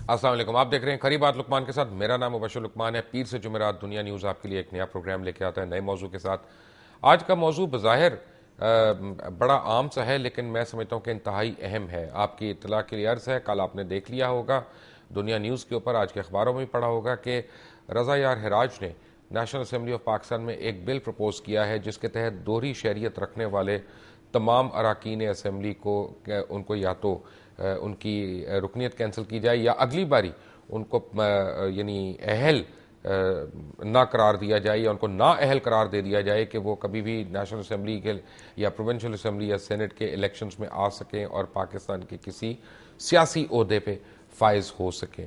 السلام علیکم، آپ دیکھ رہے ہیں کھری بات لقمان کے ساتھ. میرا نام مبشر لقمان ہے. پیر سے جمعرات دنیا نیوز آپ کے لیے ایک نیا پروگرام لے کے آتا ہے نئے موضوع کے ساتھ. آج کا موضوع بظاہر بڑا عام سا ہے، لیکن میں سمجھتا ہوں کہ انتہائی اہم ہے. آپ کی اطلاع کے لیے عرض ہے، کل آپ نے دیکھ لیا ہوگا دنیا نیوز کے اوپر، آج کے اخباروں میں بھی پڑھا ہوگا کہ رضا یار ہراج نے نیشنل اسمبلی آف پاکستان میں ایک بل پرپوز کیا ہے جس کے تحت دوہری شہریت رکھنے والے تمام اراکین اسمبلی کو ان کو یا تو ان کی رکنیت کینسل کی جائے یا اگلی باری ان کو یعنی اہل نہ قرار دیا جائے یا ان کو نا اہل قرار دے دیا جائے کہ وہ کبھی بھی نیشنل اسمبلی کے یا پروونشل اسمبلی یا سینٹ کے الیکشنز میں آ سکیں اور پاکستان کے کسی سیاسی عہدے پہ فائز ہو سکیں.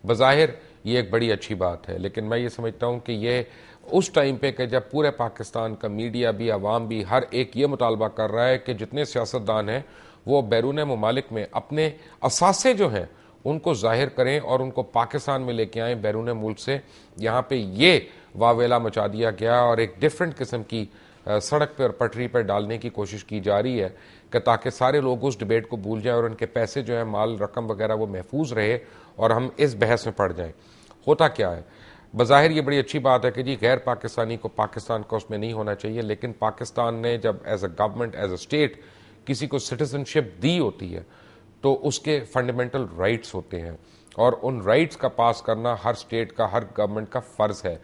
بظاہر یہ ایک بڑی اچھی بات ہے، لیکن میں یہ سمجھتا ہوں کہ یہ اس ٹائم پہ کہ جب پورے پاکستان کا میڈیا بھی، عوام بھی، ہر ایک یہ مطالبہ کر رہا ہے کہ جتنے سیاستدان ہیں وہ بیرون ممالک میں اپنے اثاثے جو ہیں ان کو ظاہر کریں اور ان کو پاکستان میں لے کے آئیں بیرون ملک سے. یہاں پہ یہ واویلا مچا دیا گیا اور ایک ڈیفرنٹ قسم کی سڑک پہ اور پٹری پہ ڈالنے کی کوشش کی جا رہی ہے کہ تاکہ سارے لوگ اس ڈیبیٹ کو بھول جائیں اور ان کے پیسے جو ہیں، مال رقم وغیرہ، وہ محفوظ رہے اور ہم اس بحث میں پڑ جائیں. ہوتا کیا ہے؟ بظاہر یہ بڑی اچھی بات ہے کہ جی غیر پاکستانی کو پاکستان کا اس میں نہیں ہونا چاہیے، لیکن پاکستان نے جب as a government, as a state کسی کو سٹیزنشپ دی ہوتی ہے تو اس کے فنڈامنٹل رائٹس ہوتے ہیں اور ان رائٹس کا پاس کرنا ہر اسٹیٹ کا، ہر گورنمنٹ کا فرض ہے.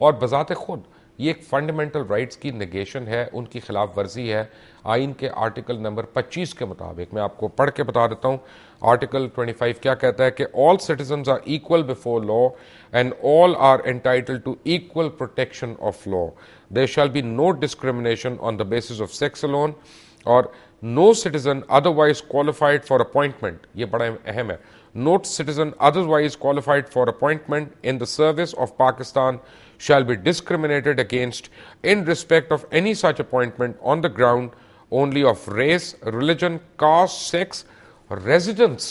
اور بذات خود یہ ایک فنڈامنٹل رائٹس کی نیگیشن ہے، ان کی خلاف ورزی ہے. آئین کے آرٹیکل نمبر 25 کے مطابق میں آپ کو پڑھ کے بتا دیتا ہوں. آرٹیکل 25 کیا کہتا ہے کہ all citizens are equal before law and all are entitled to equal protection of law. There shall be no discrimination on the basis of sex alone or no citizen otherwise qualified for appointment. یہ بڑا اہم ہے. No citizen otherwise qualified for appointment in the service of Pakistan shall be discriminated against in respect of any such appointment on the ground only of race, religion, caste, sex, residence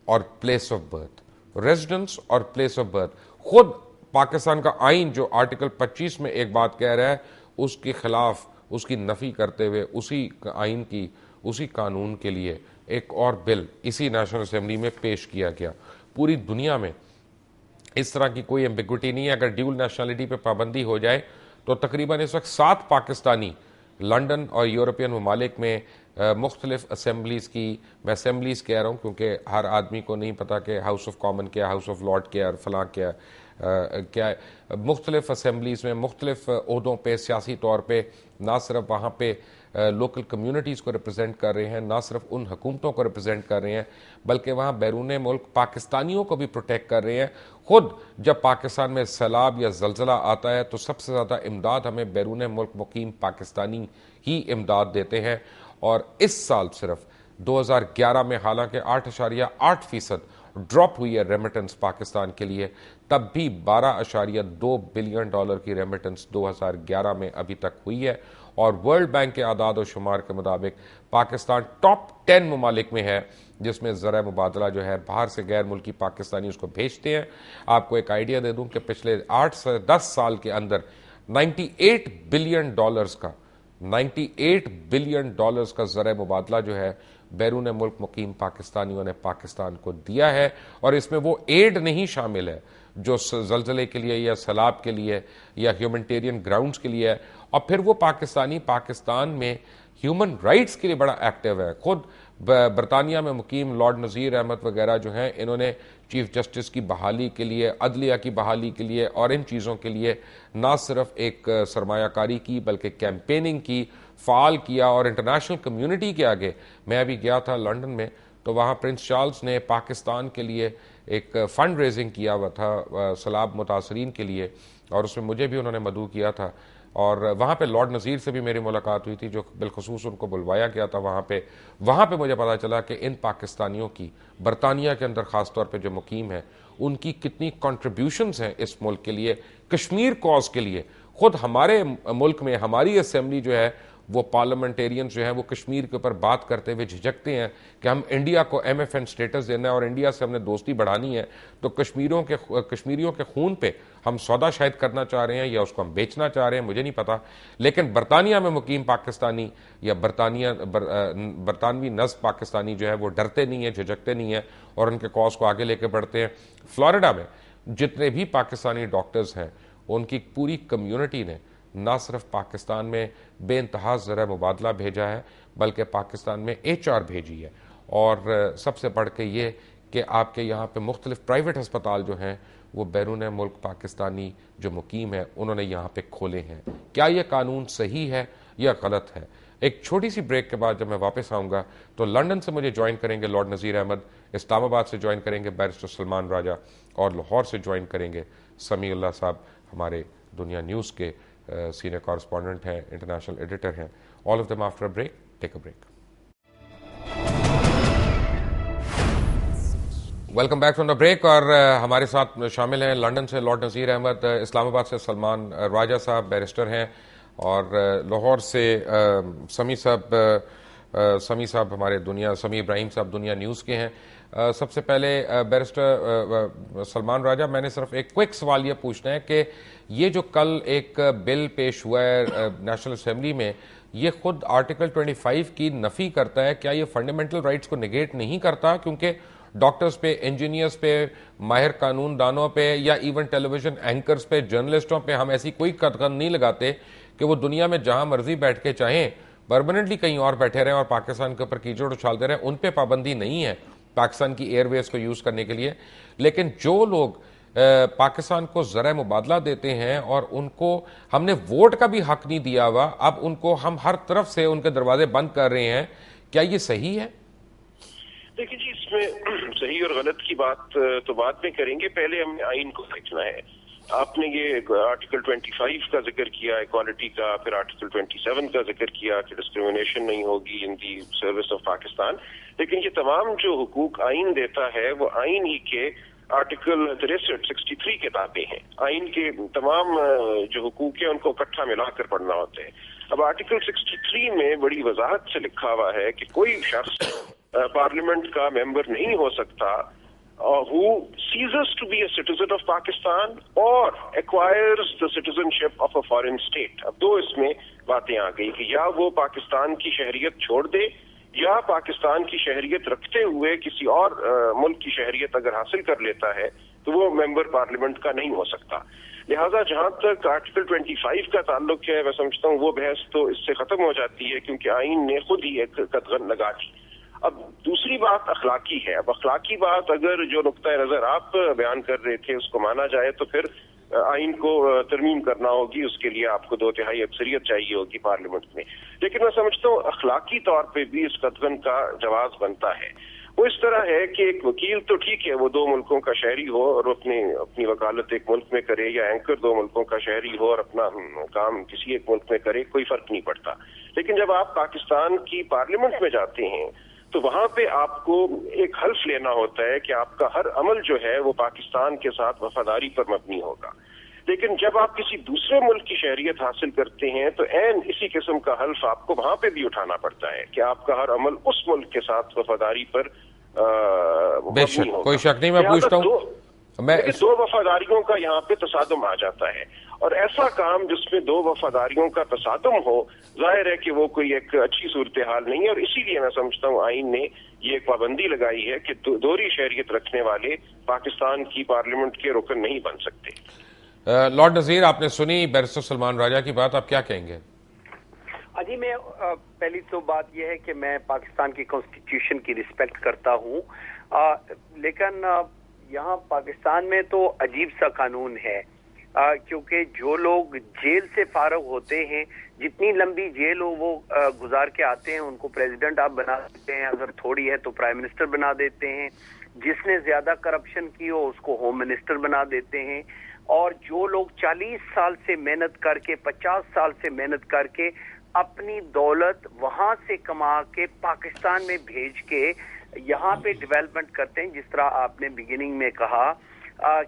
or place of birth. Residence or place of birth. خود پاکستان کا آئین جو article 25 میں ایک بات کہہ رہا ہے، اس کے خلاف، اس کی نفی کرتے ہوئے اسی آئین کی، اسی قانون کے لیے ایک اور بل اسی نیشنل اسمبلی میں پیش کیا گیا. پوری دنیا میں اس طرح کی کوئی ایمبیگوٹی نہیں ہے. اگر ڈیول نیشنلٹی پہ پابندی ہو جائے تو تقریباً اس وقت 7 پاکستانی لنڈن اور یورپین ممالک میں مختلف اسمبلیز کی، میں اسمبلیز کہہ رہا ہوں کیونکہ ہر آدمی کو نہیں پتا کہ ہاؤس آف کامن کیا، ہاؤس آف لارڈ کیا اور فلاں کیا کیا ہے. مختلف اسمبلیز میں مختلف عہدوں پہ سیاسی طور پہ نہ صرف وہاں پہ لوکل کمیونٹیز کو ریپرزینٹ کر رہے ہیں، نہ صرف ان حکومتوں کو ریپرزینٹ کر رہے ہیں، بلکہ وہاں بیرون ملک پاکستانیوں کو بھی پروٹیکٹ کر رہے ہیں. خود جب پاکستان میں سیلاب یا زلزلہ آتا ہے تو سب سے زیادہ امداد ہمیں بیرون ملک مقیم پاکستانی ہی امداد دیتے ہیں. اور اس سال صرف 2011 میں حالانکہ 8.8% ڈراپ ہوئی ہے ریمیٹنس پاکستان کے لیے، تب بھی $12.2 بلین کی ریمیٹنس 2011 میں ابھی تک ہوئی ہے. اور ورلڈ بینک کے اعداد و شمار کے مطابق پاکستان ٹاپ 10 ممالک میں ہے جس میں زرع مبادلہ جو ہے باہر سے غیر ملکی پاکستانی اس کو بھیجتے ہیں. آپ کو ایک آئیڈیا دے دوں کہ پچھلے 8 سے 10 سال کے اندر $98 بلین کا $98 بلین کا زرع مبادلہ جو ہے بیرون ملک مقیم پاکستانیوں نے پاکستان کو دیا ہے. اور اس میں وہ ایڈ نہیں شامل ہے جو زلزلے کے لیے یا سیلاب کے لیے یا ہیومنٹیرین گراؤنڈز کے لیے ہے. اور پھر وہ پاکستانی پاکستان میں ہیومن رائٹس کے لیے بڑا ایکٹیو ہے. خود برطانیہ میں مقیم لارڈ نذیر احمد وغیرہ جو ہیں، انہوں نے چیف جسٹس کی بحالی کے لیے، عدلیہ کی بحالی کے لیے اور ان چیزوں کے لیے نہ صرف ایک سرمایہ کاری کی بلکہ کیمپیننگ کی، فعال کیا. اور انٹرنیشنل کمیونٹی کے آگے میں ابھی گیا تھا لنڈن میں، تو وہاں پرنس چارلز نے پاکستان کے لیے ایک فنڈ ریزنگ کیا ہوا تھا سیلاب متاثرین کے لیے، اور اس میں مجھے بھی انہوں نے مدعو کیا تھا. اور وہاں پہ لارڈ نذیر سے بھی میری ملاقات ہوئی تھی جو بالخصوص ان کو بلوایا گیا تھا وہاں پہ مجھے پتا چلا کہ ان پاکستانیوں کی برطانیہ کے اندر خاص طور پہ جو مقیم ہیں ان کی کتنی کنٹریبیوشنز ہیں اس ملک کے لیے، کشمیر کاز کے لیے. خود ہمارے ملک میں ہماری اسمبلی جو ہے وہ پارلیمنٹیرینز جو ہیں وہ کشمیر کے اوپر بات کرتے ہوئے جھجکتے ہیں کہ ہم انڈیا کو MFN سٹیٹس دینا ہے اور انڈیا سے ہم نے دوستی بڑھانی ہے، تو کشمیریوں کے خون پہ ہم سودا شاید کرنا چاہ رہے ہیں یا اس کو ہم بیچنا چاہ رہے ہیں، مجھے نہیں پتا. لیکن برطانیہ میں مقیم پاکستانی یا برطانوی نسب پاکستانی جو ہے وہ ڈرتے نہیں ہیں، جھجکتے نہیں ہیں اور ان کے کاز کو آگے لے کے بڑھتے ہیں. فلوریڈا میں جتنے بھی پاکستانی ڈاکٹرز ہیں ان کی پوری کمیونٹی نے نہ صرف پاکستان میں بے انتہا زرعہ مبادلہ بھیجا ہے بلکہ پاکستان میں HR بھیجی ہے. اور سب سے بڑھ کے یہ کہ آپ کے یہاں پہ مختلف پرائیویٹ ہسپتال جو ہیں وہ بیرون ملک پاکستانی جو مقیم ہیں انہوں نے یہاں پہ کھولے ہیں. کیا یہ قانون صحیح ہے یا غلط ہے؟ ایک چھوٹی سی بریک کے بعد جب میں واپس آؤں گا تو لنڈن سے مجھے جوائن کریں گے لارڈ نذیر احمد، اسلام آباد سے جوائن کریں گے بیرسٹر سلمان راجہ، اور لاہور سے جوائن کریں گے سمیع اللہ صاحب، ہمارے دنیا نیوز کے سینئر کارسپونڈنٹ ہیں، انٹرنیشنل ایڈیٹر ہیں. All of them after break. Take a break. Welcome back from the break. اور ہمارے ساتھ شامل ہیں لنڈن سے لارڈ نذیر احمد، اسلام آباد سے سلمان راجہ صاحب بیرسٹر ہیں، اور لاہور سے سمیع صاحب ہمارے سمیع ابراہیم صاحب دنیا نیوز کے ہیں. سب سے پہلے بیرسٹر سلمان راجہ، میں نے صرف ایک کوئک سوال یہ پوچھنا ہے کہ یہ جو کل ایک بل پیش ہوا ہے نیشنل اسمبلی میں، یہ خود آرٹیکل 25 کی نفی کرتا ہے. کیا یہ فنڈامنٹل رائٹس کو نگیٹ نہیں کرتا؟ کیونکہ ڈاکٹرز پہ، انجینئرز پہ، ماہر قانون دانوں پہ، یا ایون ٹیلی ویژن اینکرز پہ، جرنلسٹوں پہ ہم ایسی کوئی قدغن نہیں لگاتے کہ وہ دنیا میں جہاں مرضی بیٹھ کے چاہیں پرماننٹلی کہیں اور بیٹھے رہیں اور پاکستان کے اوپر کیچڑ اچھالتے رہیں. ان پہ پابندی نہیں ہے پاکستان کی ایئر ویز کو یوز کرنے کے لیے. لیکن جو لوگ پاکستان کو ذرائع مبادلہ دیتے ہیں اور ان کو ہم نے ووٹ کا بھی حق نہیں دیا ہوا، اب ان کو ہم ہر طرف سے ان کے دروازے بند کر رہے ہیں، کیا یہ صحیح ہے؟ دیکھیں جی، اس میں صحیح اور غلط کی بات تو بعد میں کریں گے، پہلے ہم نے آئین کو دیکھنا ہے. آپ نے یہ آرٹیکل 25 کا ذکر کیا ایکوالٹی کا، پھر آرٹیکل 27 کا ذکر کیا کہ ڈسکریمنیشن نہیں ہوگی ان دی سروس آف پاکستان. لیکن یہ تمام جو حقوق آئین دیتا ہے وہ آئین ہی کے آرٹیکل 63 کے تابع ہیں. آئین کے تمام جو حقوق ہیں ان کو اکٹھا ملا کر پڑھنا ہوتا ہے. اب آرٹیکل 63 میں بڑی وضاحت سے لکھا ہوا ہے کہ کوئی شخص پارلیمنٹ کا ممبر نہیں ہو سکتا who ceases to be a citizen of Pakistan or acquires the citizenship of a foreign state. اب دو اس میں باتیں آ گئی کہ یا وہ پاکستان کی شہریت چھوڑ دے یا پاکستان کی شہریت رکھتے ہوئے کسی اور ملک کی شہریت اگر حاصل کر لیتا ہے تو وہ ممبر پارلیمنٹ کا نہیں ہو سکتا. لہٰذا جہاں تک آرٹیکل 25 کا تعلق ہے، میں سمجھتا ہوں وہ بحث تو اس سے ختم ہو جاتی ہے کیونکہ آئین نے خود ہی ایک قدغن لگا دی. اب دوسری بات اخلاقی ہے. اب اخلاقی بات اگر جو نقطۂ نظر آپ بیان کر رہے تھے اس کو مانا جائے تو پھر آئین کو ترمیم کرنا ہوگی، اس کے لیے آپ کو 2/3 اکثریت چاہیے ہوگی پارلیمنٹ میں. لیکن میں سمجھتا ہوں اخلاقی طور پہ بھی اس قدغن کا جواز بنتا ہے. وہ اس طرح ہے کہ ایک وکیل تو ٹھیک ہے وہ 2 ملکوں کا شہری ہو اور اپنی وکالت ایک ملک میں کرے، یا اینکر 2 ملکوں کا شہری ہو اور اپنا کام کسی ایک ملک میں کرے، کوئی فرق نہیں پڑتا. لیکن جب آپ پاکستان کی پارلیمنٹ میں جاتے ہیں تو وہاں پہ آپ کو ایک حلف لینا ہوتا ہے کہ آپ کا ہر عمل جو ہے وہ پاکستان کے ساتھ وفاداری پر مبنی ہوگا. لیکن جب آپ کسی دوسرے ملک کی شہریت حاصل کرتے ہیں تو عین اسی قسم کا حلف آپ کو وہاں پہ بھی اٹھانا پڑتا ہے کہ آپ کا ہر عمل اس ملک کے ساتھ وفاداری پر مبنی ہوگا. کوئی شک نہیں. میں پوچھتا ہوں، لیکن 2 وفاداریوں کا یہاں پہ تصادم آ جاتا ہے، اور ایسا کام جس میں 2 وفاداریوں کا تصادم ہو ظاہر ہے کہ وہ کوئی ایک اچھی صورتحال نہیں ہے. اور اسی لیے میں سمجھتا ہوں آئین نے یہ ایک پابندی لگائی ہے کہ دوہری شہریت رکھنے والے پاکستان کی پارلیمنٹ کے رکن نہیں بن سکتے. لارڈ نذیر، آپ نے سنی بیرسٹر سلمان راجہ کی بات، آپ کیا کہیں گے؟ جی، میں پہلی تو بات یہ ہے کہ میں پاکستان کی کانسٹیٹیوشن کی رسپیکٹ کرتا ہوں، لیکن یہاں پاکستان میں تو عجیب سا قانون ہے، کیونکہ جو لوگ جیل سے فارغ ہوتے ہیں، جتنی لمبی جیل ہو وہ گزار کے آتے ہیں، ان کو پریزیڈنٹ آپ بنا دیتے ہیں، اگر تھوڑی ہے تو پرائم منسٹر بنا دیتے ہیں، جس نے زیادہ کرپشن کی ہو اس کو ہوم منسٹر بنا دیتے ہیں، اور جو لوگ 40 سال سے محنت کر کے 50 سال سے محنت کر کے اپنی دولت وہاں سے کما کے پاکستان میں بھیج کے یہاں پہ ڈیولپمنٹ کرتے ہیں، جس طرح آپ نے بگننگ میں کہا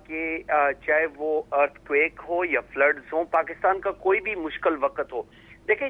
کہ چاہے وہ ارتھ کویک ہو یا فلڈز ہوں، پاکستان کا کوئی بھی مشکل وقت ہو، دیکھیں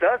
10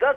10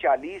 40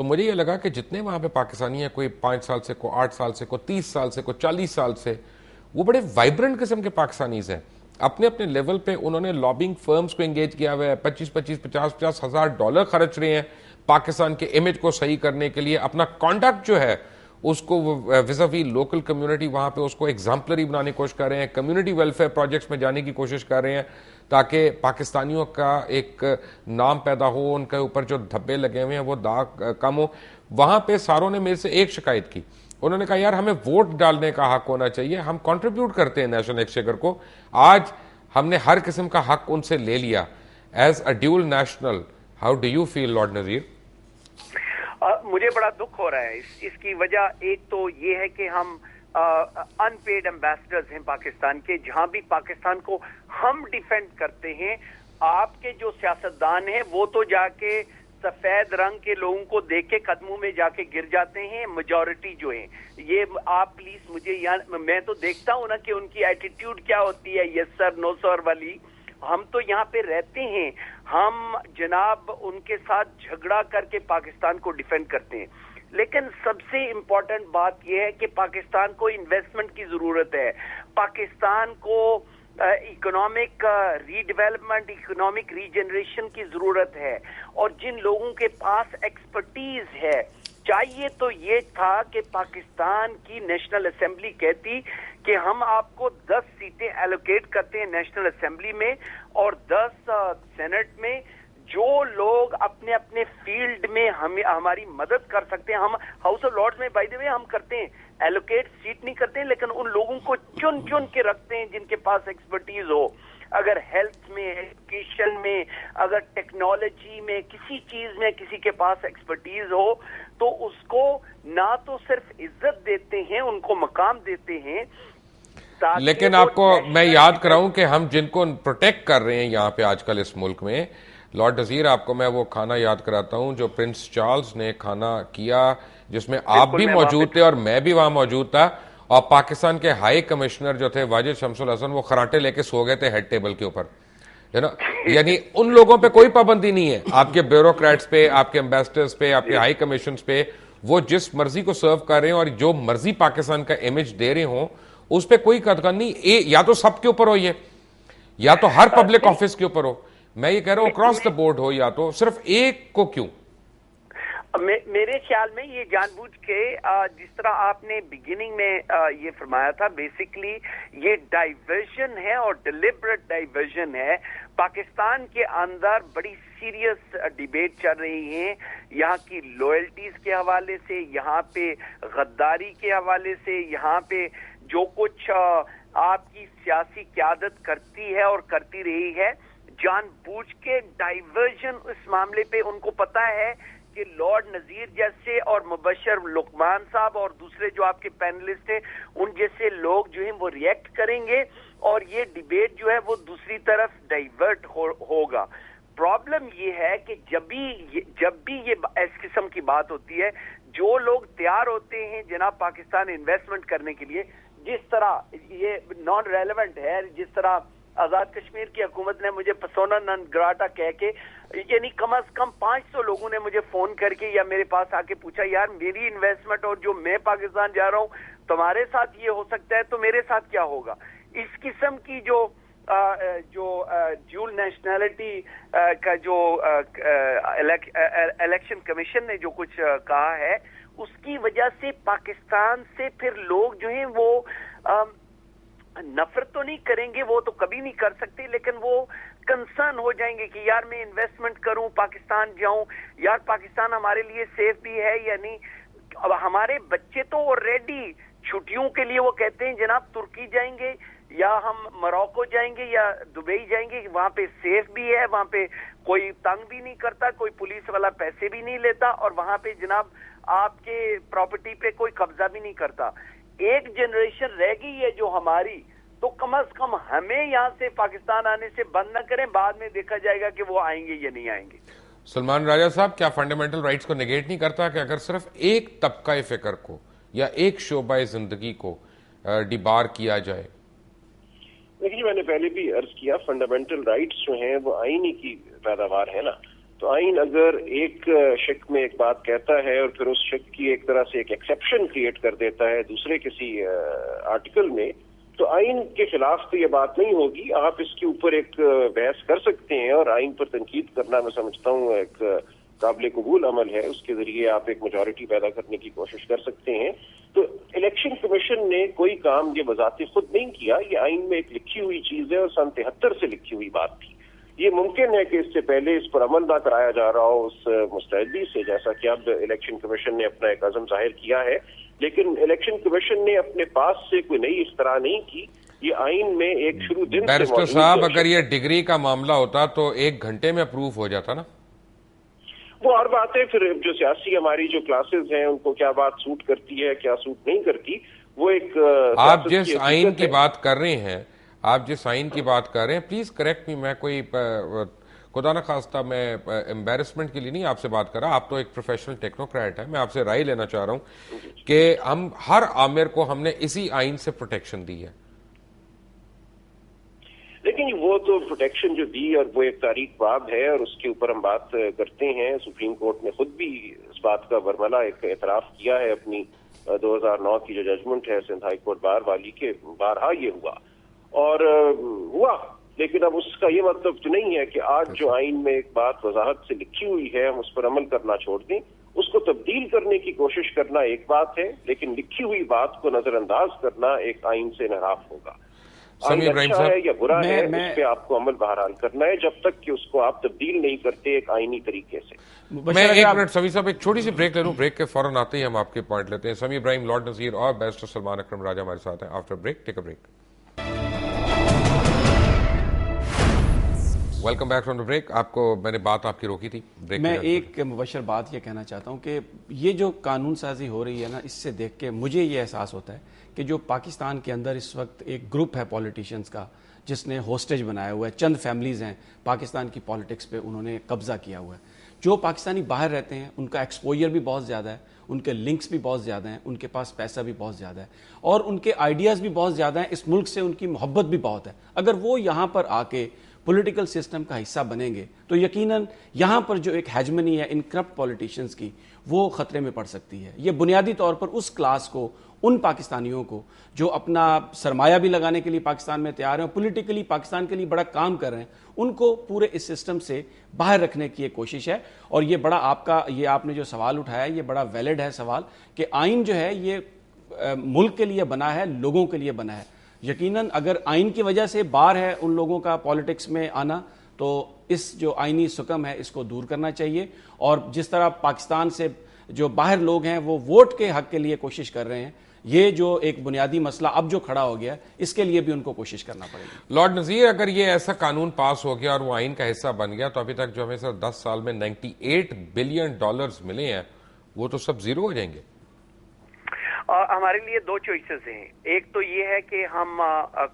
تو مجھے یہ لگا کہ جتنے وہاں پہ پاکستانی ہیں, کوئی 5 سال سے, کوئی 8 سال سے, کوئی 30 سال سے, کوئی 40 سال سے, وہ بڑے وائبرنٹ قسم کے پاکستانیز ہیں. اپنے اپنے لیول پہ انہوں نے لابنگ فرمز کو انگیج کیا ہوا ہے, 25-50 ہزار ڈالر خرچ رہے ہیں پاکستان کے امیج کو صحیح کرنے کے لیے. اپنا کانڈکٹ جو ہے اس کو ویزاوی لوکل کمیونٹی وہاں پہ اس کو ایگزامپلری بنانے کی کوشش کر رہے ہیں, کمیونٹی ویلفیئر پروجیکٹس میں جانے کی کوشش کر رہے ہیں تاکہ پاکستانیوں کا ایک نام پیدا ہو, ان کے اوپر جو دھبے لگے ہوئے ہیں وہ داغ کم ہو. وہاں پہ ساروں نے میرے سے ایک شکایت کی, انہوں نے کہا یار ہمیں ووٹ ڈالنے کا حق ہونا چاہیے, ہم کنٹریبیوٹ کرتے ہیں نیشنل ایکسچیکر کو, آج ہم نے ہر قسم کا حق ان سے لے لیا. As a dual national, how do you feel lord Nazir? مجھے بڑا دکھ ہو رہا ہے. اس کی وجہ ایک تو یہ ہے کہ ہم ان پیڈ ایمبیسڈرز ہیں پاکستان کے, جہاں بھی پاکستان کو ہم ڈیفینڈ کرتے ہیں, آپ کے جو سیاستدان ہیں وہ تو جا کے سفید رنگ کے لوگوں کو دیکھ کے قدموں میں جا کے گر جاتے ہیں. میجورٹی جو ہیں, یہ آپ پلیز مجھے میں تو دیکھتا ہوں نا کہ ان کی ایٹیٹیوڈ کیا ہوتی ہے, یس سر نو سر والی. ہم تو یہاں پہ رہتے ہیں, ہم جناب ان کے ساتھ جھگڑا کر کے پاکستان کو ڈیفینڈ کرتے ہیں. لیکن سب سے امپورٹنٹ بات یہ ہے کہ پاکستان کو انویسٹمنٹ کی ضرورت ہے, پاکستان کو اکنامک ری ڈیولپمنٹ, اکنامک ری جنریشن کی ضرورت ہے. اور جن لوگوں کے پاس ایکسپرٹیز ہے, چاہیے تو یہ تھا کہ پاکستان کی نیشنل اسمبلی کہتی کہ ہم آپ کو 10 سیٹیں ایلوکیٹ کرتے ہیں نیشنل اسمبلی میں اور 10 سینٹ میں. جو لوگ اپنے اپنے فیلڈ میں ہماری مدد کر سکتے ہیں, ہم ہاؤس آف لارڈز میں بائی دی وے ہم کرتے ہیں, ایلوکیٹ سیٹ نہیں کرتے ہیں, لیکن ان لوگوں کو چن چن کے رکھتے ہیں جن کے پاس ایکسپرٹیز ہو. اگر ہیلتھ میں, ایجوکیشن میں, اگر ٹیکنالوجی میں, کسی چیز میں کسی کے پاس ایکسپرٹیز ہو تو اس کو نہ تو صرف عزت دیتے ہیں, ان کو مقام دیتے ہیں. لیکن آپ کو میں یاد کراؤں کہ ہم جن کو پروٹیکٹ کر رہے ہیں یہاں پہ آج کل اس ملک میں, لارڈ نذیر آپ کو میں وہ کھانا یاد کراتا ہوں جو پرنس چارلز نے کھانا کیا, جس میں آپ بھی موجود تھے اور میں بھی وہاں موجود تھا, اور پاکستان کے ہائی کمشنر جو تھے واجد شمس الحسن, وہ خراٹے لے کے سو گئے تھے ہیڈ ٹیبل کے اوپر. یعنی ان لوگوں پہ کوئی پابندی نہیں ہے, آپ کے بیوروکریٹس پہ, آپ کے ایمبیسڈرز پہ, آپ کے ہائی کمیشنز پہ, وہ جس مرضی کو سرو کر رہے ہیں اور جو مرضی پاکستان کا امیج دے رہے ہوں اس پہ کوئی قدغن نہیں. یا تو سب کے اوپر ہو یہ, یا تو ہر پبلک آفس کے اوپر ہو. میں یہ کہہ رہا ہوں اکراس دا بورڈ ہو, یا تو صرف ایک کو کیوں؟ میرے خیال میں یہ جان بوجھ کے, جس طرح آپ نے بگننگ میں یہ فرمایا تھا, بیسیکلی یہ ڈائیورژن ہے اور ڈیلیبریٹ ڈائیورژن ہے. پاکستان کے اندر بڑی سیریس ڈیبیٹ چل رہی ہیں, یہاں کی لوئلٹیز کے حوالے سے, یہاں پہ غداری کے حوالے سے, یہاں پہ جو کچھ آپ کی سیاسی قیادت کرتی ہے اور کرتی رہی ہے, جان بوجھ کے ڈائیورژن اس معاملے پہ. ان کو پتا ہے کہ لارڈ نذیر جیسے اور مبشر لقمان صاحب اور دوسرے جو آپ کے پینلسٹ ہیں, ان جیسے لوگ جو ہیں وہ ریئیکٹ کریں گے اور یہ ڈیبیٹ جو ہے وہ دوسری طرف ڈائیورٹ ہوگا. پرابلم یہ ہے کہ جب بھی یہ اس قسم کی بات ہوتی ہے, جو لوگ تیار ہوتے ہیں جناب پاکستان انویسٹمنٹ کرنے کے لیے, جس طرح یہ نان ریلیونٹ ہے, جس طرح آزاد کشمیر کی حکومت نے مجھے پرسونا نان گراٹا کہہ کے, یعنی کم از کم 500 لوگوں نے مجھے فون کر کے یا میرے پاس آ کے پوچھا, یار میری انویسٹمنٹ اور جو میں پاکستان جا رہا ہوں, تمہارے ساتھ یہ ہو سکتا ہے تو میرے ساتھ کیا ہوگا. اس قسم کی جو ڈیول نیشنلٹی کا جو الیکشن کمیشن نے جو کچھ کہا ہے, اس کی وجہ سے پاکستان سے پھر لوگ جو ہیں وہ نفرت تو نہیں کریں گے, وہ تو کبھی نہیں کر سکتے, لیکن وہ کنسرن ہو جائیں گے کہ یار میں انویسٹمنٹ کروں, پاکستان جاؤں, یار پاکستان ہمارے لیے سیف بھی ہے یا نہیں. اب ہمارے بچے تو آلریڈی چھٹیوں کے لیے وہ کہتے ہیں جناب ترکی جائیں گے یا ہم موروکو جائیں گے یا دبئی جائیں گے, وہاں پہ سیف بھی ہے, وہاں پہ کوئی تنگ بھی نہیں کرتا, کوئی پولیس والا پیسے بھی نہیں لیتا, اور وہاں پہ جناب آپ کے پراپرٹی پہ کوئی قبضہ بھی نہیں کرتا. ایک جنریشن رہ گئی ہے جو ہماری, تو کم از کم ہمیں یہاں سے پاکستان آنے سے بند نہ کریں, بعد میں دیکھا جائے گا کہ وہ آئیں گے یا نہیں آئیں گے. سلمان راجہ صاحب, کیا فنڈامنٹل رائٹس کو نیگیٹ نہیں کرتا کہ اگر صرف ایک طبقہ فکر کو یا ایک شعبہ زندگی کو ڈیبار کیا جائے؟ دیکھیے, میں نے پہلے بھی عرض کیا, فنڈامنٹل رائٹس جو ہیں وہ آئینی کی پیداوار ہے نا. تو آئین اگر ایک شک میں ایک بات کہتا ہے اور پھر اس شک کی ایک طرح سے ایک ایکسیپشن کریٹ کر دیتا ہے دوسرے کسی آرٹیکل میں، تو آئین کے خلاف تو یہ بات نہیں ہوگی. آپ اس کے اوپر ایک بحث کر سکتے ہیں، اور آئین پر تنقید کرنا میں سمجھتا ہوں ایک قابل قبول عمل ہے. اس کے ذریعے آپ ایک میجورٹی پیدا کرنے کی کوشش کر سکتے ہیں. تو الیکشن کمیشن نے کوئی کام یہ بذات خود نہیں کیا، یہ آئین میں ایک لکھی ہوئی چیز ہے اور سن 73 سے لکھی ہوئی بات تھی. یہ ممکن ہے کہ اس سے پہلے اس پر عمل نہ کرایا جا رہا ہو اس مستعدی سے، جیسا کہ اب الیکشن کمیشن نے اپنا ایک عزم ظاہر کیا ہے، لیکن الیکشن کمیشن نے اپنے پاس سے کوئی نئی اختراع نہیں کی. یہ آئین میں ایک شروع دن سے بیرسٹر صاحب اگر یہ ڈگری کا معاملہ ہوتا تو 1 گھنٹے میں اپروو ہو جاتا نا. وہ اور بات ہے، پھر جو سیاسی ہماری جو کلاسز ہیں ان کو کیا بات سوٹ کرتی ہے کیا سوٹ نہیں کرتی، وہ ایک آپ جس آئین کی بات کر رہے ہیں، آپ جس آئین کی بات کر رہے ہیں، پلیز کریکٹ می، میں کوئی خدا نہ خواستہ میں امبیرسمنٹ کے لیے نہیں آپ سے بات کر رہا. آپ تو ایک پروفیشنل ٹیکنوکریٹ ہیں. میں آپ سے رائے لینا چاہ رہا ہوں کہ ہم ہر عامر کو ہم نے اسی آئین سے پروٹیکشن دی ہے. لیکن وہ تو پروٹیکشن جو دی اور وہ ایک تاریخ باب ہے اور اس کے اوپر ہم بات کرتے ہیں. سپریم کورٹ نے خود بھی اس بات کا برملا ایک اعتراف کیا ہے اپنی 2009 کی جو ججمنٹ ہے سندھ ہائی کورٹ بار والی کے، بارہا یہ ہوا اور ہوا. لیکن اب اس کا یہ مطلب تو نہیں ہے کہ آج جو آئین میں ایک بات وضاحت سے لکھی ہوئی ہے ہم اس پر عمل کرنا چھوڑ دیں. اس کو تبدیل کرنے کی کوشش کرنا ایک بات ہے، لیکن لکھی ہوئی بات کو نظر انداز کرنا ایک آئین سے انحراف ہوگا. سمیع ابراہیم صاحب، ہے یا برا ہے اس پہ آپ کو عمل بہرحال کرنا ہے جب تک کہ اس کو آپ تبدیل نہیں کرتے ایک آئینی طریقے سے. میں 1 منٹ سمیع صاحب ایک چھوٹی سی بریک لے لوں. بریک کے فوراً آتے ہی ہم آپ کے پوائنٹ لیتے ہیں. سمیع ابراہیم، لارڈ نذیر اور بیرسٹر سلمان اکرم راجہ ہمارے ساتھ ہیں. After break take a break. Welcome back from the break. آپ کو میں نے بات آپ کی روکی تھی. میں ایک مبشر بات یہ کہنا چاہتا ہوں کہ یہ جو قانون سازی ہو رہی ہے نا، اس سے دیکھ کے مجھے یہ احساس ہوتا ہے کہ جو پاکستان کے اندر اس وقت ایک گروپ ہے پولیٹیشنز کا جس نے ہوسٹیج بنایا ہوا ہے. چند فیملیز ہیں پاکستان کی پالیٹکس پہ، انہوں نے قبضہ کیا ہوا ہے. جو پاکستانی باہر رہتے ہیں ان کا ایکسپوجر بھی بہت زیادہ ہے، ان کے لنکس بھی بہت زیادہ ہیں، ان کے پاس پیسہ بھی بہت زیادہ ہے اور ان کے آئیڈیاز بھی بہت زیادہ ہیں. اس ملک سے ان کی محبت بھی بہت ہے. اگر وہ یہاں پر آ کے پولیٹیکل سسٹم کا حصہ بنیں گے تو یقیناً یہاں پر جو ایک ہیجمنی ہے ان کرپٹ پولیٹیشنز کی، وہ خطرے میں پڑ سکتی ہے. یہ بنیادی طور پر اس کلاس کو، ان پاکستانیوں کو جو اپنا سرمایہ بھی لگانے کے لیے پاکستان میں تیار ہیں اور پولیٹیکلی پاکستان کے لیے بڑا کام کر رہے ہیں، ان کو پورے اس سسٹم سے باہر رکھنے کی ایک کوشش ہے. اور یہ بڑا آپ نے جو سوال اٹھایا ہے یہ بڑا ویلڈ ہے سوال کہ آئین جو ہے یہ ملک کے لیے بنا ہے، لوگوں کے لیے بنا ہے. یقیناً اگر آئین کی وجہ سے بار ہے ان لوگوں کا پالیٹکس میں آنا، تو اس جو آئینی سکم ہے اس کو دور کرنا چاہیے. اور جس طرح پاکستان سے جو باہر لوگ ہیں وہ ووٹ کے حق کے لیے کوشش کر رہے ہیں، یہ جو ایک بنیادی مسئلہ اب جو کھڑا ہو گیا اس کے لیے بھی ان کو کوشش کرنا پڑے گی. لارڈ نذیر، اگر یہ ایسا قانون پاس ہو گیا اور وہ آئین کا حصہ بن گیا تو ابھی تک جو ہمیں سر 10 سال میں $98 بلین ملے ہیں وہ تو سب زیرو ہو جائیں گے. ہمارے لیے 2 چوائسز ہیں. ایک تو یہ ہے کہ ہم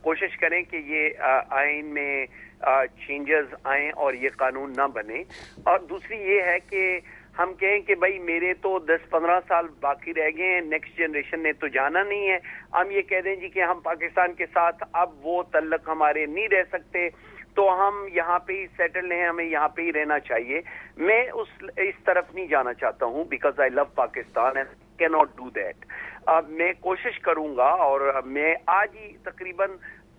کوشش کریں کہ یہ آئین میں چینجز آئیں اور یہ قانون نہ بنے، اور دوسری یہ ہے کہ ہم کہیں کہ بھائی میرے تو 10-15 سال باقی رہ گئے ہیں، نیکسٹ جنریشن نے تو جانا نہیں ہے. ہم یہ کہہ دیں جی کہ ہم پاکستان کے ساتھ اب وہ تعلق ہمارے نہیں رہ سکتے، تو ہم یہاں پہ ہی سیٹل ہیں، ہمیں یہاں پہ ہی رہنا چاہیے. میں اس طرف نہیں جانا چاہتا ہوں because I love Pakistan and کی ناٹ ڈو دیٹ. میں کوشش کروں گا، اور میں آج ہی تقریباً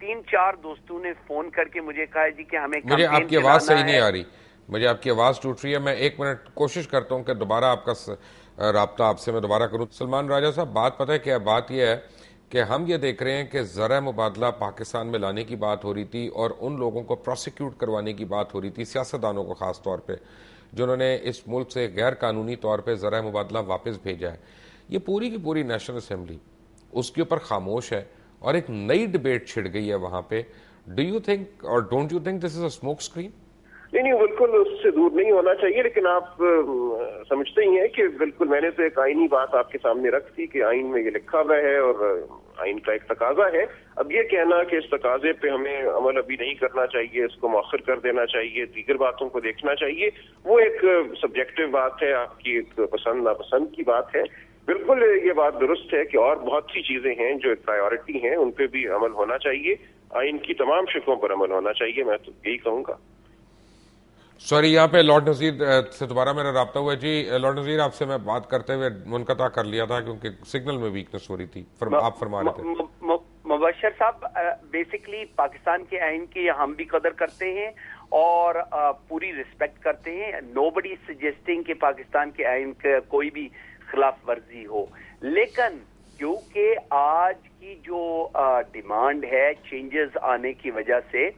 3-4 دوستوں نے فون کر کے مجھے کہا جی کہ ہمیں مجھے آپ کی آواز صحیح نہیں آ رہی، مجھے آپ کی آواز ٹوٹ رہی ہے. میں 1 منٹ کوشش کرتا ہوں کہ دوبارہ آپ کا رابطہ آپ سے میں دوبارہ کروں. سلمان راجہ صاحب، بات پتہ ہے کیا بات یہ ہے کہ ہم یہ دیکھ رہے ہیں کہ زرع مبادلہ پاکستان میں لانے کی بات ہو رہی تھی اور ان لوگوں کو پروسیکیوٹ کروانے کی بات ہو رہی تھی، سیاستدانوں کو خاص طور پہ، جنہوں نے اس ملک سے غیر قانونی طور پہ زرع مبادلہ واپس بھیجا ہے. یہ پوری کی پوری نیشنل اسمبلی اس کے اوپر خاموش ہے اور ایک نئی ڈبیٹ چھڑ گئی ہے وہاں پہ. ڈو یو تھنک اور don't you think this is a smoke screen? نہیں، بالکل اس سے دور نہیں ہونا چاہیے، لیکن آپ سمجھتے ہی ہیں کہ بالکل میں نے تو ایک آئینی بات آپ کے سامنے رکھ دی کہ آئین میں یہ لکھا ہوا ہے اور آئین کا ایک تقاضا ہے. اب یہ کہنا کہ اس تقاضے پہ ہمیں عمل ابھی نہیں کرنا چاہیے، اس کو مؤخر کر دینا چاہیے، دیگر باتوں کو دیکھنا چاہیے، وہ ایک سبجیکٹو بات ہے، آپ کی ایک پسند ناپسند کی بات ہے. بالکل یہ بات درست ہے کہ اور بہت سی چیزیں ہیں جو ایک پرائیورٹی ہیں، ان پہ بھی عمل ہونا چاہیے، آئین کی تمام شقوں پر عمل ہونا چاہیے. میں تو یہی کہوں گا. سوری یہاں پہ لارڈ نذیر سے دوبارہ میرا رابطہ ہوا ہے. جی لارڈ نذیر آپ سے میں بات کرتے ہوئے منقطع کر لیا تھا کیونکہ سگنل میں ویکنس ہو رہی تھی. آپ فرما رہے تھے. مبشر صاحب بیسکلی پاکستان کے آئین کی ہم بھی قدر کرتے ہیں اور پوری رسپیکٹ کرتے ہیں. نو بڈی سجیسٹنگ کہ پاکستان کے آئین کا کوئی بھی خلاف ورزی ہو, لیکن کیونکہ آج کی جو ڈیمانڈ ہے چینجز آنے کی وجہ سے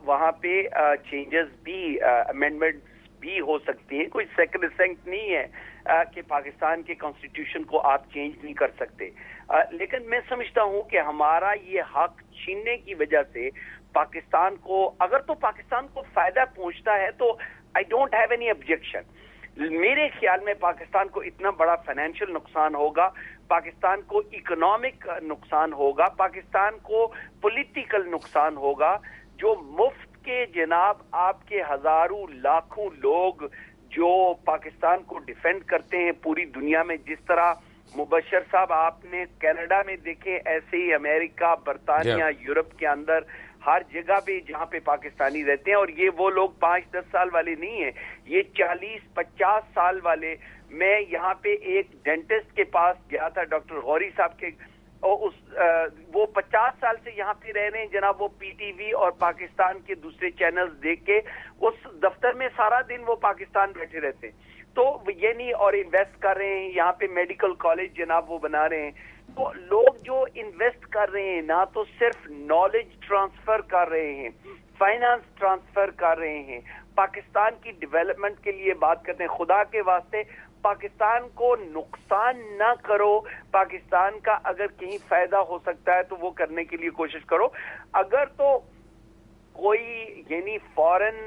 وہاں پہ چینجز بھی امینڈمنٹس بھی ہو سکتی ہیں. کوئی سیکریسنٹ نہیں ہے کہ پاکستان کے کانسٹیٹیوشن کو آپ چینج نہیں کر سکتے, لیکن میں سمجھتا ہوں کہ ہمارا یہ حق چھیننے کی وجہ سے پاکستان کو, اگر تو پاکستان کو فائدہ پہنچتا ہے تو I don't have any objection. میرے خیال میں پاکستان کو اتنا بڑا فائنینشیل نقصان ہوگا, پاکستان کو اکنامک نقصان ہوگا, پاکستان کو پولیٹیکل نقصان ہوگا, جو مفت کے جناب آپ کے ہزاروں لاکھوں لوگ جو پاکستان کو ڈیفینڈ کرتے ہیں پوری دنیا میں. جس طرح مبشر صاحب آپ نے کینیڈا میں دیکھے, ایسے ہی امریکہ, برطانیہ, یورپ کے اندر ہر جگہ پہ جہاں پہ پاکستانی رہتے ہیں, اور یہ وہ لوگ 5-10 سال والے نہیں ہیں, یہ 40-50 سال والے. میں یہاں پہ ایک ڈینٹسٹ کے پاس گیا تھا, ڈاکٹر غوری صاحب کے, وہ 50 سال سے یہاں پہ رہ رہے ہیں جناب. وہ پی ٹی وی اور پاکستان کے دوسرے چینلز دیکھ کے اس دفتر میں سارا دن وہ پاکستان بیٹھے رہتے ہیں. تو یہ نہیں, اور انویسٹ کر رہے ہیں یہاں پہ میڈیکل کالج جناب وہ بنا رہے ہیں. تو لوگ جو انویسٹ کر رہے ہیں نہ تو صرف نالج ٹرانسفر کر رہے ہیں, فائنانس ٹرانسفر کر رہے ہیں, پاکستان کی ڈیولپمنٹ کے لیے بات کرتے ہیں. خدا کے واسطے پاکستان کو نقصان نہ کرو, پاکستان کا اگر کہیں فائدہ ہو سکتا ہے تو وہ کرنے کے لیے کوشش کرو. اگر تو کوئی یعنی فورن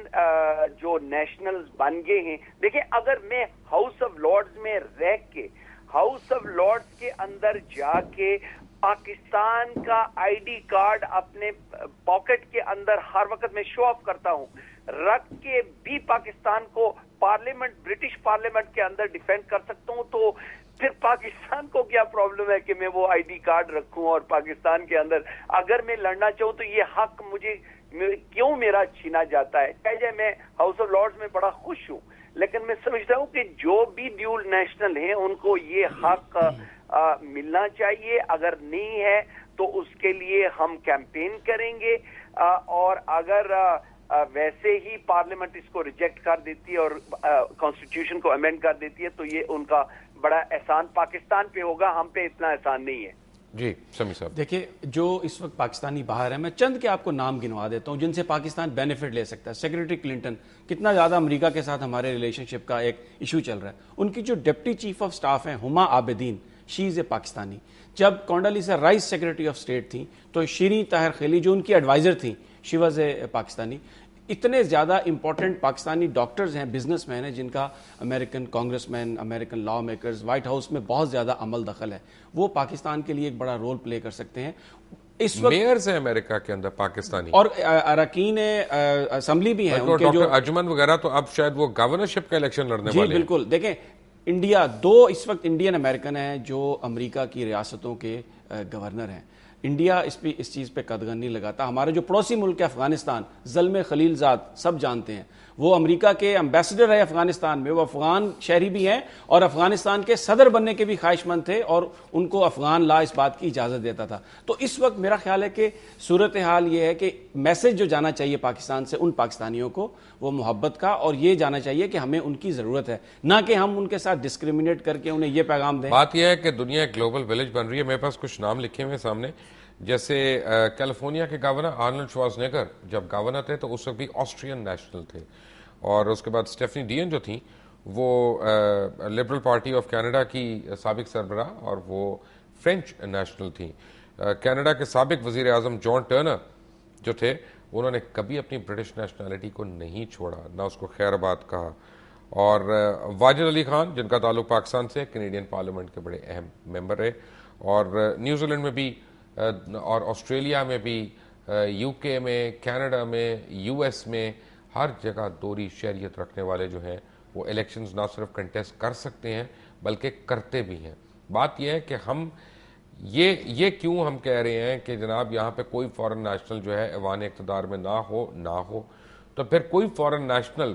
جو نیشنلز بن گئے ہیں, دیکھیں اگر میں ہاؤس آف لارڈز میں رہ کے, ہاؤس آف لارڈز کے اندر جا کے پاکستان کا آئی ڈی کارڈ اپنے پاکٹ کے اندر ہر وقت میں شو آف کرتا ہوں, رکھ کے بھی پاکستان کو پارلیمنٹ, برٹش پارلیمنٹ کے اندر ڈیفینڈ کر سکتا ہوں, تو پھر پاکستان کو کیا پرابلم ہے کہ میں وہ آئی ڈی کارڈ رکھوں اور پاکستان کے اندر اگر میں لڑنا چاہوں تو یہ حق مجھے کیوں میرا چھینا جاتا ہے؟ چاہے میں ہاؤس آف لارڈز میں بڑا خوش ہوں, لیکن میں سمجھتا ہوں کہ جو بھی ڈیول نیشنل ہیں ان کو یہ حق ملنا چاہیے. اگر نہیں ہے تو اس کے لیے ہم کیمپین کریں گے, اور اگر ویسے ہی پارلیمنٹ اس کو ریجیکٹ کر دیتی ہے اور کانسٹیٹیوشن کو امینڈ کر دیتی ہے تو یہ ان کا بڑا احسان پاکستان پہ ہوگا, ہم پہ اتنا احسان نہیں ہے. جی سمی صاحب دیکھیں جو اس وقت پاکستانی باہر ہیں, میں چند کے آپ کو نام گنوا دیتا ہوں جن سے پاکستان بینیفٹ لے سکتا ہے. سیکریٹری کلنٹن, کتنا زیادہ امریکہ کے ساتھ ہمارے ریلیشن شپ کا ایک ایشو چل رہا ہے. ان کی جو ڈپٹی چیف آف سٹاف ہیں ہما عابدین, شی از اے پاکستانی. جب کونڈالیسا رائس سیکریٹری آف اسٹیٹ تھیں تو شیریں طاہر خیلی جو ان کی ایڈوائزر تھیں, شی واز اے پاکستانی. اتنے زیادہ امپورٹنٹ پاکستانی ڈاکٹرز ہیں, بزنس مین ہیں, جن کا امریکن کانگریس مین, امریکن لا میکرز, وائٹ ہاؤس میں بہت زیادہ عمل دخل ہے, وہ پاکستان کے لیے ایک بڑا رول پلے کر سکتے ہیں. اس وقت میئرز ہیں امریکہ کے اندر پاکستانی, اور اراکین اسمبلی بھی ہیں ان کے, ڈاکٹر ارجمن وغیرہ تو اب شاید وہ گورنرشپ کا الیکشن لڑنے والے ہیں. جی بالکل. دیکھیں انڈیا, 2 اس وقت انڈین امریکن ہیں جو امریکہ کی ریاستوں کے گورنر ہیں. انڈیا اس چیز پہ قدغن نہیں لگاتا. ہمارے جو پڑوسی ملک ہے افغانستان, زلمے خلیل زاد سب جانتے ہیں, وہ امریکہ کے امبیسڈر ہے افغانستان میں, وہ افغان شہری بھی ہیں اور افغانستان کے صدر بننے کے بھی خواہش مند تھے, اور ان کو افغان لا اس بات کی اجازت دیتا تھا. تو اس وقت میرا خیال ہے کہ صورتحال یہ ہے کہ میسج جو جانا چاہیے پاکستان سے ان پاکستانیوں کو وہ محبت کا, اور یہ جانا چاہیے کہ ہمیں ان کی ضرورت ہے, نہ کہ ہم ان کے ساتھ ڈسکریمنیٹ کر کے انہیں یہ پیغام دیں. بات یہ ہے کہ دنیا ایک گلوبل ولیج بن رہی ہے. میرے پاس کچھ نام لکھے ہوئے سامنے, جیسے کیلیفورنیا کے گورنر آرنلڈ شوازنیگر جب گورنر تھے تو اس وقت بھی آسٹرین نیشنل تھے, اور اس کے بعد اسٹیفنی ڈین جو تھیں وہ لبرل پارٹی آف کینیڈا کی سابق سربراہ, اور وہ فرینچ نیشنل تھیں. کینیڈا کے سابق وزیر اعظم جان ٹرنر جو تھے انہوں نے کبھی اپنی برٹش نیشنلٹی کو نہیں چھوڑا, نہ اس کو خیر آباد کہا. اور واجد علی خان جن کا تعلق پاکستان سے, کینیڈین پارلیمنٹ کے بڑے اہم ممبر رہے, اور نیوزی لینڈ میں بھی اور آسٹریلیا میں بھی, یو کے میں, کینیڈا میں, یو ایس میں, ہر جگہ دوہری شہریت رکھنے والے جو ہیں وہ الیکشنز نہ صرف کنٹیسٹ کر سکتے ہیں بلکہ کرتے بھی ہیں. بات یہ ہے کہ ہم یہ کیوں ہم کہہ رہے ہیں کہ جناب یہاں پہ کوئی فورن نیشنل جو ہے ایوان اقتدار میں نہ ہو, تو پھر کوئی فورن نیشنل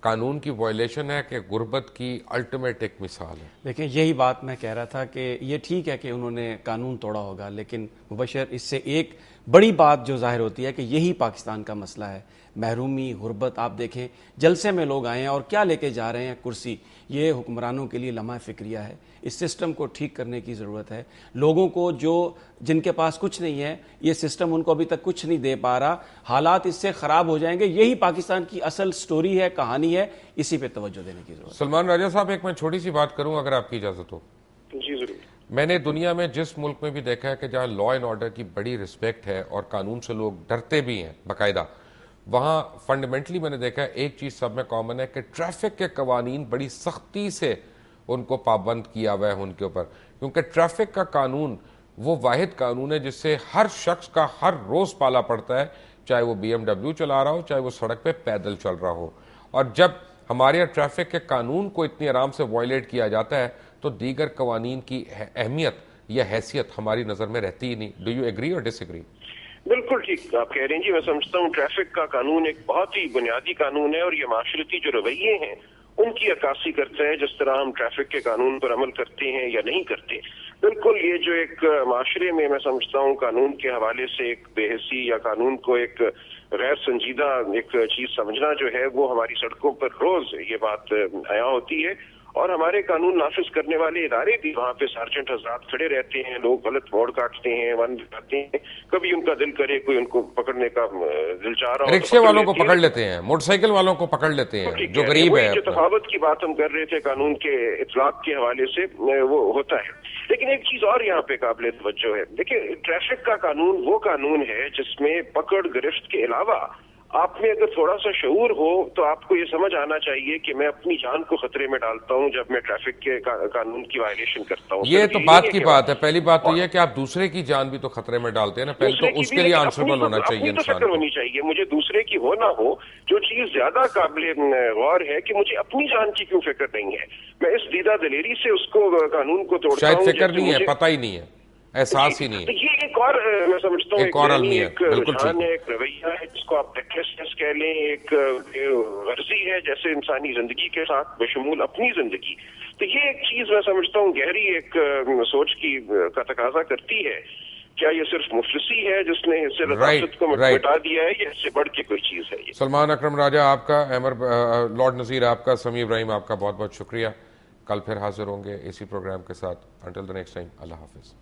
قانون کی وائلیشن ہے کہ غربت کی الٹیمیٹ ایک مثال ہے؟ دیکھیں یہی بات میں کہہ رہا تھا کہ یہ ٹھیک ہے کہ انہوں نے قانون توڑا ہوگا، لیکن مبشر اس سے ایک بڑی بات جو ظاہر ہوتی ہے کہ یہی پاکستان کا مسئلہ ہے، محرومی، غربت۔ آپ دیکھیں جلسے میں لوگ آئے ہیں اور کیا لے کے جا رہے ہیں؟ کرسی۔ یہ حکمرانوں کے لیے لمحہ فکریہ ہے۔ اس سسٹم کو ٹھیک کرنے کی ضرورت ہے۔ لوگوں کو جن کے پاس کچھ نہیں ہے، یہ سسٹم ان کو ابھی تک کچھ نہیں دے پا رہا، حالات اس سے خراب ہو جائیں گے۔ یہی پاکستان کی اصل سٹوری ہے، کہانی ہے، اسی پہ توجہ دینے کی ضرورت ہے۔ سلمان راجہ صاحب، ایک میں چھوٹی سی بات کروں اگر آپ کی اجازت ہو؟ جی ضرور۔ میں نے دنیا میں جس ملک میں بھی دیکھا ہے کہ جہاں لا اینڈ آرڈر کی بڑی رسپیکٹ ہے اور قانون سے لوگ ڈرتے بھی ہیں باقاعدہ، وہاں فنڈامنٹلی میں نے دیکھا ہے ایک چیز سب میں کامن ہے کہ ٹریفک کے قوانین بڑی سختی سے ان کو پابند کیا ہوا ہے ان کے اوپر، کیونکہ ٹریفک کا قانون وہ واحد قانون ہے جس سے ہر شخص کا ہر روز پالا پڑتا ہے، چاہے وہ بی ایم ڈبلیو چلا رہا ہو، چاہے وہ سڑک پہ پیدل چل رہا ہو۔ اور جب ہمارے یہاں ٹریفک کے قانون کو اتنی آرام سے وائلیٹ کیا جاتا ہے تو دیگر قوانین کی اہمیت یا حیثیت ہماری نظر میں رہتی ہی نہیں۔ ڈو یو ایگری اور ڈس ایگری؟ بالکل ٹھیک آپ کہہ رہے ہیں جی۔ میں سمجھتا ہوں ٹریفک کا قانون ایک بہت ہی بنیادی قانون ہے، اور یہ معاشرتی جو رویے ہیں ان کی عکاسی کرتا ہے، جس طرح ہم ٹریفک کے قانون پر عمل کرتے ہیں یا نہیں کرتے۔ بالکل یہ جو ایک معاشرے میں میں سمجھتا ہوں قانون کے حوالے سے ایک بے حسی یا قانون کو ایک غیر سنجیدہ ایک چیز سمجھنا جو ہے، وہ ہماری سڑکوں پر روز یہ بات عیاں ہوتی ہے۔ اور ہمارے قانون نافذ کرنے والے ادارے بھی وہاں پہ سارجنٹ حضرات کھڑے رہتے ہیں، لوگ غلط موڑ کاٹتے ہیں، ون جاتے ہیں، کبھی ان کا دل کرے کوئی ان کو پکڑنے کا دل چاہ رہا ہو، رکشے والوں کو پکڑ لیتے ہیں، موٹر سائیکل والوں کو پکڑ لیتے ہیں جو غریب ہے۔ جو تفاوت کی بات ہم کر رہے تھے قانون کے اطلاق کے حوالے سے، وہ ہوتا ہے۔ لیکن ایک چیز اور یہاں پہ قابل توجہ ہے، دیکھیں ٹریفک کا قانون وہ قانون ہے جس میں پکڑ گرفت کے علاوہ آپ میں اگر تھوڑا سا شعور ہو تو آپ کو یہ سمجھ آنا چاہیے کہ میں اپنی جان کو خطرے میں ڈالتا ہوں جب میں ٹریفک کے قانون کی وائلیشن کرتا ہوں۔ یہ تو بات کی بات ہے، پہلی بات تو یہ کہ آپ دوسرے کی جان بھی تو خطرے میں ڈالتے ہیں نا، پہلے تو اس کے لیے آنسربل ہونا چاہیے انسان کو۔ ہونی چاہیے، مجھے دوسرے کی ہو نہ ہو۔ جو چیز زیادہ قابل غور ہے کہ مجھے اپنی جان کی کیوں فکر نہیں ہے، میں اس دیدہ دلیری سے اس کو قانون کو توڑتا ہوں۔ شاید فکر نہیں ہے، پتہ ہی نہیں ہے، احساس ہی نہیں ہے۔ یہ ایک اور میں سمجھتا ہوں ایک اور المیہ، بالکل ٹھیک ہے، ایک رویہ ہے جس کو آپ ریکلیسنس کہہ لیں، ایک غرضی ہے جیسے انسانی زندگی کے ساتھ بشمول اپنی زندگی۔ تو یہ ایک چیز میں سمجھتا ہوں گہری ایک سوچ کی کا تقاضا کرتی ہے۔ کیا یہ صرف مفلسی ہے جس نے اس سے لطافت کو مٹا دیا ہے، یا اس سے بڑھ کے کوئی چیز ہے؟ یہ سلمان اکرم راجہ آپ کا، لارڈ نذیر آپ کا، سمیع ابراہیم آپ کا بہت بہت شکریہ۔ کل پھر حاضر ہوں گے اسی پروگرام کے ساتھ۔ انٹل دی نیکسٹ ٹائم، اللہ حافظ۔